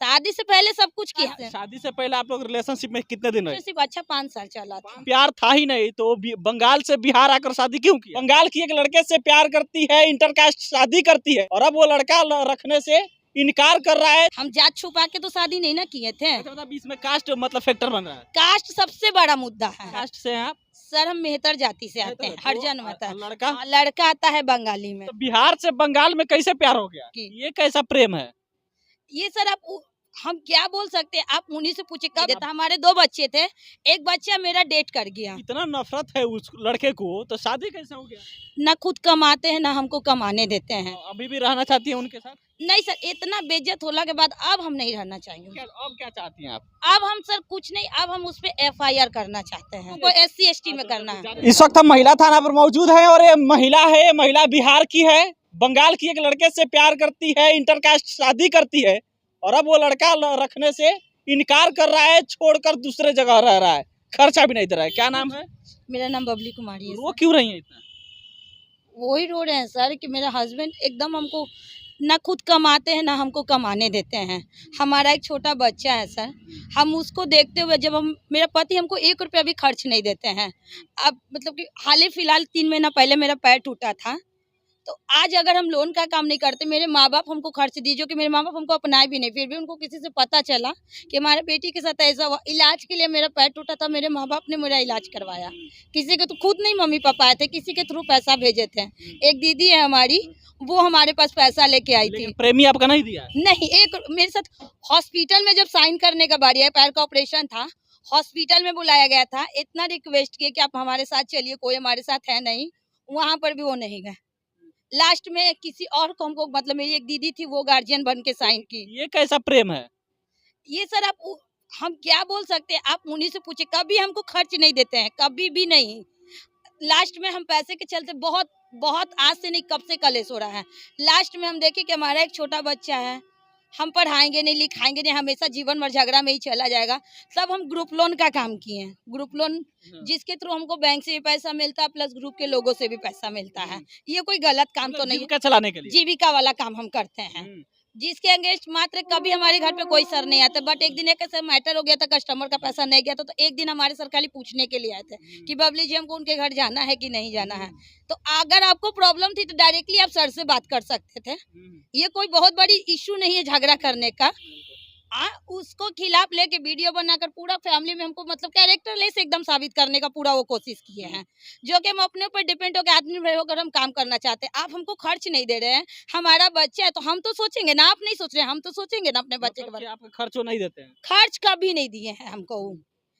शादी से पहले सब कुछ किया है। शादी से पहले आप लोग रिलेशनशिप में कितने दिन रहे? सिर्फ अच्छा 5 साल चला था। प्यार था ही नहीं तो बंगाल से बिहार आकर शादी क्यों की? बंगाल की एक लड़के से प्यार करती है, इंटरकास्ट शादी करती है और अब वो लड़का रखने से इनकार कर रहा है। हम जात छुपा के तो शादी नहीं ना किए थे। मतलब इसमें कास्ट मतलब फैक्टर बन रहा है। कास्ट सबसे बड़ा मुद्दा है। कास्ट से हैं आप? सर हम मेहतर जाति से आते हैं, हरिजन आता है। लड़का? लड़का आता है बंगाली में। तो बिहार से बंगाल में कैसे प्यार हो गया? ये कैसा प्रेम है? ये सर हम क्या बोल सकते हैं, आप उन्हीं से पूछे। कब था? हमारे 2 बच्चे थे, एक बच्चा मेरा डेट कर गया। इतना नफरत है उस लड़के को तो शादी कैसे हो गया? ना खुद कमाते हैं ना हमको कमाने देते हैं। अभी भी रहना चाहती है उनके साथ? नहीं सर, इतना बेइज्जत होला के बाद अब हम नहीं रहना चाहेंगे। अब क्या चाहती हैं आप? अब हम सर कुछ नहीं, अब हम उस पे FIR करना चाहते हैं। कोई SC ST में करना है। इस वक्त हम महिला थाना पर मौजूद हैं और ये महिला है, ये महिला बिहार की है, बंगाल की एक लड़के से प्यार करती है, इंटरकास्ट शादी करती है और अब वो लड़का रखने से इनकार कर रहा है, छोड़कर दूसरे जगह रह रहा है, खर्चा भी नहीं दे रहा है। क्या नाम है? मेरा नाम बबली कुमारी है। वो क्यों रही है इतना? वही रो रहे हैं सर कि मेरा हस्बैंड एकदम हमको ना खुद कमाते हैं ना हमको कमाने देते हैं। हमारा एक छोटा बच्चा है सर, हम उसको देखते हुए जब मेरा पति हमको 1 रुपया भी खर्च नहीं देते हैं। अब मतलब कि हाल ही फिलहाल 3 महीना पहले मेरा पैर टूटा था, तो आज अगर हम लोन का काम नहीं करते, मेरे माँ बाप हमको खर्च दिए, जो कि मेरे माँ बाप हमको अपनाए भी नहीं, फिर भी उनको किसी से पता चला कि हमारे बेटी के साथ ऐसा हुआ। इलाज के लिए मेरा पैर टूटा था, मेरे माँ बाप ने मेरा इलाज करवाया। किसी के तो खुद नहीं मम्मी पापा आए थे, किसी के थ्रू पैसा भेजे थे। एक दीदी है हमारी, वो हमारे पास पैसा लेके आई थी। प्रेमी आपका नहीं दिया? नहीं, एक मेरे साथ हॉस्पिटल में जब साइन करने का बारी है, पैर का ऑपरेशन था, हॉस्पिटल में बुलाया गया था, इतना रिक्वेस्ट किया कि आप हमारे साथ चलिए, कोई हमारे साथ है नहीं, वहाँ पर भी वो नहीं गए। लास्ट में किसी और को हमको, मतलब मेरी एक दीदी थी, वो गार्जियन बन के साइन की। ये कैसा प्रेम है? ये सर हम क्या बोल सकते हैं, आप उन्हीं से पूछे। कभी हमको खर्च नहीं देते हैं, कभी भी नहीं। लास्ट में हम पैसे के चलते बहुत बहुत आज से नहीं कब से कलेश हो रहा है। लास्ट में हम देखे कि हमारा एक छोटा बच्चा है, हम पढ़ाएंगे नहीं, लिखाएंगे नहीं, हमेशा जीवन भर झगड़ा में ही चला जाएगा। तब हम ग्रुप लोन का काम किए हैं। ग्रुप लोन जिसके थ्रू हमको बैंक से भी पैसा मिलता है, प्लस ग्रुप के लोगों से भी पैसा मिलता है। ये कोई गलत काम तो नहीं है, चलाने के लिए जीविका वाला काम हम करते हैं, जिसके अगेंस्ट मात्र कभी हमारे घर पे कोई सर नहीं आते। बट एक दिन एक ऐसा मैटर हो गया था, कस्टमर का पैसा नहीं गया था, तो एक दिन हमारे सर खाली पूछने के लिए आए थे कि बबली जी हमको उनके घर जाना है कि नहीं जाना है। तो अगर आपको प्रॉब्लम थी तो डायरेक्टली आप सर से बात कर सकते थे। ये कोई बहुत बड़ी इशू नहीं है झगड़ा करने का। उसको खिलाफ लेके वीडियो बनाकर पूरा फैमिली में हमको मतलब कैरेक्टरलेस एकदम साबित करने का पूरा वो कोशिश किए हैं, जो कि हम अपने ऊपर डिपेंड होकर आदमी होकर हम काम करना चाहते हैं। आप हमको खर्च नहीं दे रहे हैं, हमारा बच्चा है तो हम तो सोचेंगे ना, आप नहीं सोच रहे हैं, हम तो सोचेंगे ना अपने बच्चे के बारे में। आप खर्चो नहीं देते हैं? खर्च कभी नहीं दिए हैं हमको।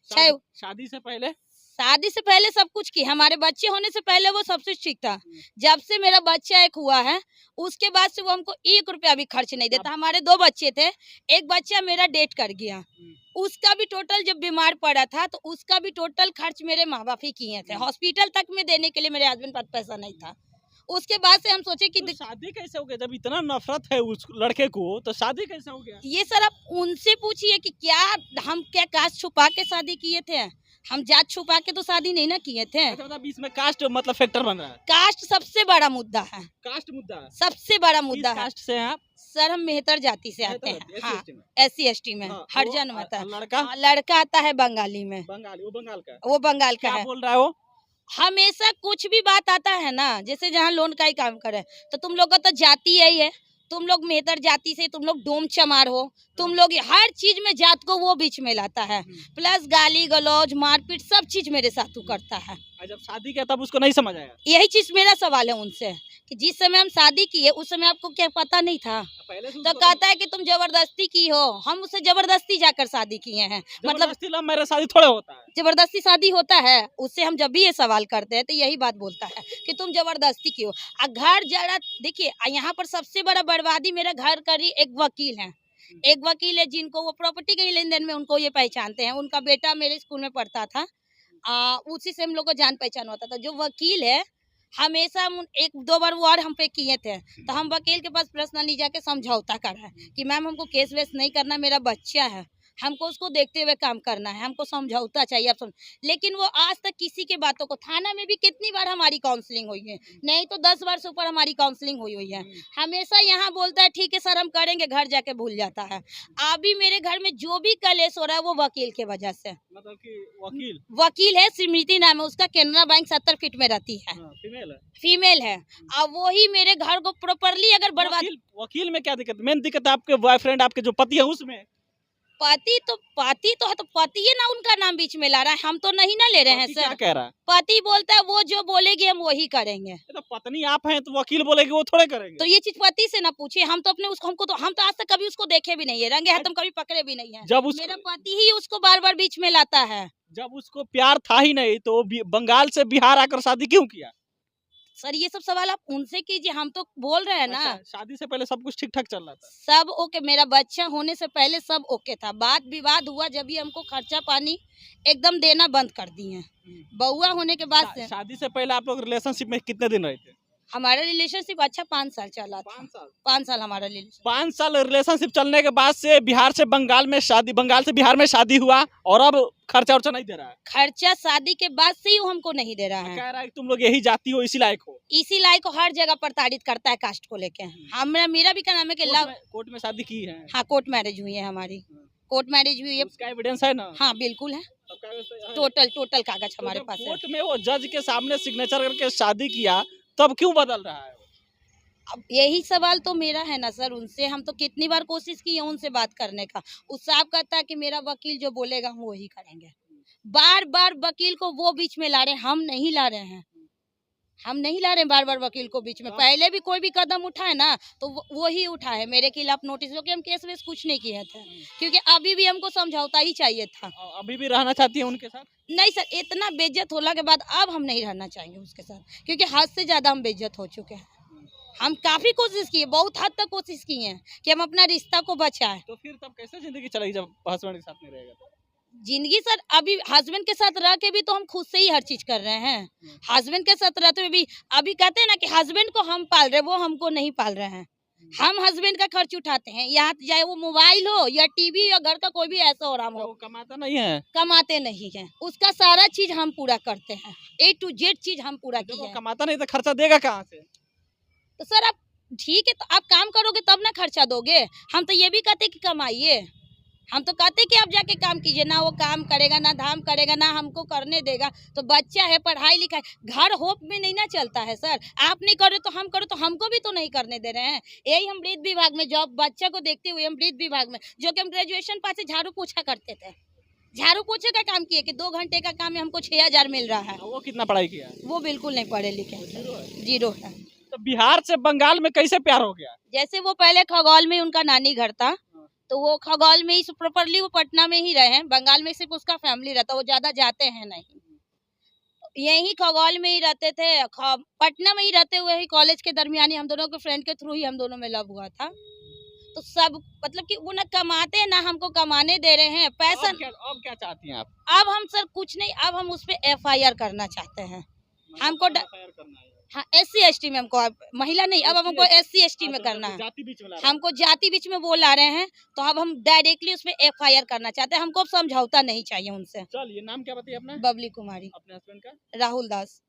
शादी से पहले? शादी से पहले सब कुछ की, हमारे बच्चे होने से पहले वो सब कुछ ठीक था। जब से मेरा बच्चा एक हुआ है, उसके बाद से वो हमको 1 रुपया भी खर्च नहीं देता। हमारे 2 बच्चे थे, एक बच्चा मेरा डेट कर गया, उसका भी टोटल जब बीमार पड़ा था तो उसका भी टोटल खर्च मेरे माँ बाप ही किए थे। हॉस्पिटल तक में देने के लिए मेरे हस्बैंड पास पैसा नहीं था। उसके बाद से हम सोचे कि शादी कैसे हो गया? जब इतना नफरत है उस लड़के को तो शादी कैसे हो गया? ये सर आप उनसे पूछिए कि हम क्या कास्ट छुपा के शादी किए थे। हम जात छुपा के तो शादी नहीं ना किए थे। मतलब इसमें कास्ट मतलब फैक्टर बन रहा है। कास्ट सबसे बड़ा मुद्दा है। कास्ट मुद्दा सबसे बड़ा मुद्दा है। कास्ट से हैं आप? सर हम मेहतर जाति से आते हैं। हाँ, SC ST में हरिजन आता है। लड़का? लड़का आता है बंगाली में। वो बंगाल का? वो बंगाल का क्या है। बोल रहा है वो? हमेशा कुछ भी बात आता है ना, जैसे जहाँ लोन का ही काम करे तो तुम लोग का तो जाति यही है, तुम लोग मेहतर जाति से, तुम लोग डोम चमार हो, तुम लोग हर चीज में जात को वो बीच में लाता है। प्लस गाली गलौज मारपीट सब चीज मेरे साथ करता है। जब शादी किया तब उसको नहीं समझ आया? यही चीज मेरा सवाल है उनसे कि जिस समय हम शादी किए उस समय आपको क्या पता नहीं था? तो कहता है कि तुम जबरदस्ती की हो। हम उससे जबरदस्ती जाकर शादी किए हैं। मतलब मेरा शादी थोड़ा होता है, जबरदस्ती शादी होता है। उससे हम जब भी ये सवाल करते हैं तो यही बात बोलता है कि तुम जबरदस्ती की हो। घर जरा देखिए, यहाँ पर सबसे बड़ा बर्बादी मेरा घर का ही एक वकील है। एक वकील है जिनको वो प्रॉपर्टी के लेन देन में उनको ये पहचानते हैं। उनका बेटा मेरे स्कूल में पढ़ता था, उसी से हम लोग को जान पहचान होता था। जो वकील है हमेशा हम 1-2 बार वो और हम पे किए थे, तो हम वकील के पास पर्सनली जाके समझौता करा है कि मैम हमको केस वेस नहीं करना, मेरा बच्चा है, हमको उसको देखते हुए काम करना है, हमको समझौता चाहिए। आप लेकिन वो आज तक किसी के बातों को, थाना में भी कितनी बार हमारी काउंसलिंग हुई है, नहीं तो 10 बार से ऊपर हमारी काउंसलिंग हुई है। हमेशा यहाँ बोलता है ठीक है सर हम करेंगे, घर जाके भूल जाता है। अभी मेरे घर में जो भी कलेश हो रहा है वो वकील के वजह से। मतलब कि वकील है, स्मृति नाम है उसका, केनरा बैंक 70 फीट में रहती है, फीमेल है। अब वो ही मेरे घर को प्रॉपरली अगर बर्बाद। वकील में क्या दिक्कत? मेन दिक्कत आपके बॉयफ्रेंड, आपके जो पति है उसमें। पति तो है, तो पति है ना, उनका नाम बीच में ला रहा है, हम तो नहीं ना ले रहे हैं सर। क्या कह रहा है? पति बोलता है वो जो बोलेगी हम वही करेंगे। तो पत्नी आप हैं तो वकील बोलेगी वो थोड़े करेंगे। तो ये चीज पति से ना पूछिए, हम तो अपने उसको, हम तो आज तक कभी उसको देखे भी नहीं है, रंगे हाथ हम कभी पकड़े भी नहीं है। जब मेरा पति ही उसको बार बार बीच में लाता है। जब उसको प्यार था ही नहीं तो बंगाल से बिहार आकर शादी क्यों किया? सर ये सब सवाल आप उनसे कीजिए, हम तो बोल रहे हैं ना। शादी से पहले सब कुछ ठीक ठाक चल रहा था? सब ओके, मेरा बच्चा होने से पहले सब ओके था। बात विवाद हुआ जब भी हमको खर्चा पानी एकदम देना बंद कर दिए। बउआ होने के बाद से। शादी से पहले आप लोग रिलेशनशिप में कितने दिन रहे थे? हमारा रिलेशनशिप अच्छा 5 साल चला था। 5 साल हमारा रिलेशनशिप। 5 साल रिलेशनशिप चलने के बाद से बिहार से बंगाल में शादी, बंगाल से बिहार में शादी हुआ और अब खर्चा वर्चा नहीं दे रहा है। खर्चा शादी के बाद से ही हमको नहीं दे रहा है। कह रहा है कि तुम लोग यही जाती हो, इसी लायक हो। इसी लायक को हर जगह प्रताड़ित करता है कास्ट को लेके। मेरा भी क्या नाम है कि कोर्ट में शादी की है? हाँ, कोर्ट मैरिज हुई है हमारी। कोर्ट मैरिज हुई है, उसका एविडेंस है ना? हाँ बिल्कुल है, टोटल कागज हमारे पास है। कोर्ट में वो जज के सामने सिग्नेचर करके शादी किया, तब क्यों बदल रहा है? अब यही सवाल तो मेरा है ना सर उनसे। हम तो कितनी बार कोशिश की है उनसे बात करने का। उस साहब कहता है कि मेरा वकील जो बोलेगा हम वही करेंगे। बार बार वकील को वो बीच में ला रहे हैं, हम नहीं ला रहे हैं। हम नहीं ला रहे हैं बार बार वकील को बीच में। पहले भी कोई भी कदम उठाए ना तो वो ही उठाए मेरे खिलाफ नोटिस, क्योंकि हम केस वेस कुछ नहीं किए थे। क्योंकि अभी भी हमको समझौता ही चाहिए था। अभी भी रहना चाहती है उनके साथ? नहीं सर, इतना बेइज्जत होने के बाद अब हम नहीं रहना चाहेंगे उसके साथ, क्योंकि हद से ज्यादा हम बेइज्जत हो चुके हैं। हम काफी कोशिश किए, बहुत हद तक कोशिश की है कि हम अपना रिश्ता को बचाएं। तो फिर तब कैसे जिंदगी चलेगी जब हस्बैंड के साथ नहीं रहेगा तो? जिंदगी सर, अभी हस्बैंड के साथ रह के भी तो हम खुद से ही हर चीज कर रहे हैं। हस्बैंड के साथ रहते हुए भी अभी कहते हैं ना कि हस्बैंड को हम पाल रहे, वो हमको नहीं पाल रहे हैं। हम हस्बैंड का खर्च उठाते हैं, यहाँ चाहे वो मोबाइल हो या टीवी या घर का कोई भी ऐसा हो रहा हो। वो कमाता नहीं है? कमाते नहीं है, उसका सारा चीज हम पूरा करते हैं, A to Z चीज हम पूरा किए हैं। कमाता नहीं तो खर्चा देगा कहाँ से? तो सर आप ठीक है, तो आप काम करोगे तब ना खर्चा दोगे। हम तो ये भी कहते कि कमाइए, हम तो कहते कि आप जाके काम कीजिए। ना वो काम करेगा, ना धाम करेगा, ना हमको करने देगा। तो बच्चा है, पढ़ाई लिखाई, घर होप में नहीं ना चलता है सर। आप नहीं करो तो हम करो, तो हमको भी तो नहीं करने दे रहे हैं। यही हम वृद्ध विभाग में जॉब, बच्चा को देखते हुए हम वृद्ध विभाग में, जो कि हम ग्रेजुएशन पास से झाड़ू पोछा करते थे, झाड़ू पोछे का काम किए कि 2 घंटे का काम में हमको 6000 मिल रहा है। वो कितना पढ़ाई किया? वो बिल्कुल नहीं पढ़े लिखे, जीरो है। तो बिहार से बंगाल में कैसे प्यार हो गया? जैसे वो पहले खगौल में उनका नानी घर था, तो वो खगौल में ही प्रॉपरली वो पटना में ही रहे हैं। बंगाल में सिर्फ उसका फैमिली रहता, वो ज्यादा जाते हैं नहीं। यही खगौल में ही रहते थे, पटना में ही रहते हुए ही कॉलेज के दरमियान ही हम दोनों के फ्रेंड के थ्रू ही हम दोनों में लव हुआ था। तो सब मतलब कि वो ना कमाते हैं ना हमको कमाने दे रहे हैं पैसा। अब क्या चाहती हैं आप? अब हम सर कुछ नहीं, अब हम उस पे FIR करना चाहते हैं। हमको हाँ SC ST में हमको, महिला नहीं, अब हमको SC ST में करना है। हमको जाति बीच में वो ला रहे हैं, तो अब हम डायरेक्टली उसमें FIR करना चाहते हैं। हमको अब समझौता नहीं चाहिए उनसे। चलिए, नाम क्या बताइए अपना? बबली कुमारी। अपने हस्बैंड का? राहुल दास।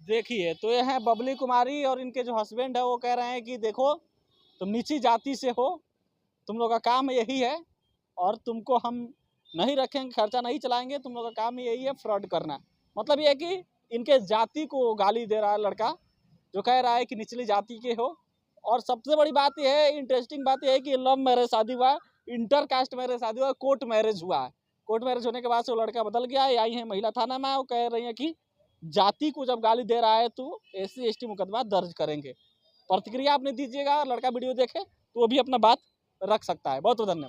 देखिए, तो ये है बबली कुमारी और इनके जो हस्बैंड है वो कह रहे हैं कि देखो तुम नीची जाति से हो, तुम लोग का काम यही है और तुमको हम नहीं रखेंगे, खर्चा नहीं चलाएंगे, तुम लोग का काम यही है फ्रॉड करना। मतलब ये है कि इनके जाति को गाली दे रहा है लड़का, जो कह रहा है कि निचली जाति के हो। और सबसे बड़ी बात यह है, इंटरेस्टिंग बात यह है कि लव मैरिज शादी हुआ, इंटर कास्ट मैरिज शादी हुआ, कोर्ट मैरिज हुआ है। कोर्ट मैरिज होने के बाद से वो लड़का बदल गया है। आई है महिला थाना में, वो कह रही है कि जाति को जब गाली दे रहा है तो SC ST मुकदमा दर्ज करेंगे। प्रतिक्रिया आपने दीजिएगा, लड़का वीडियो देखे तो वो भी अपना बात रख सकता है। बहुत बहुत धन्यवाद।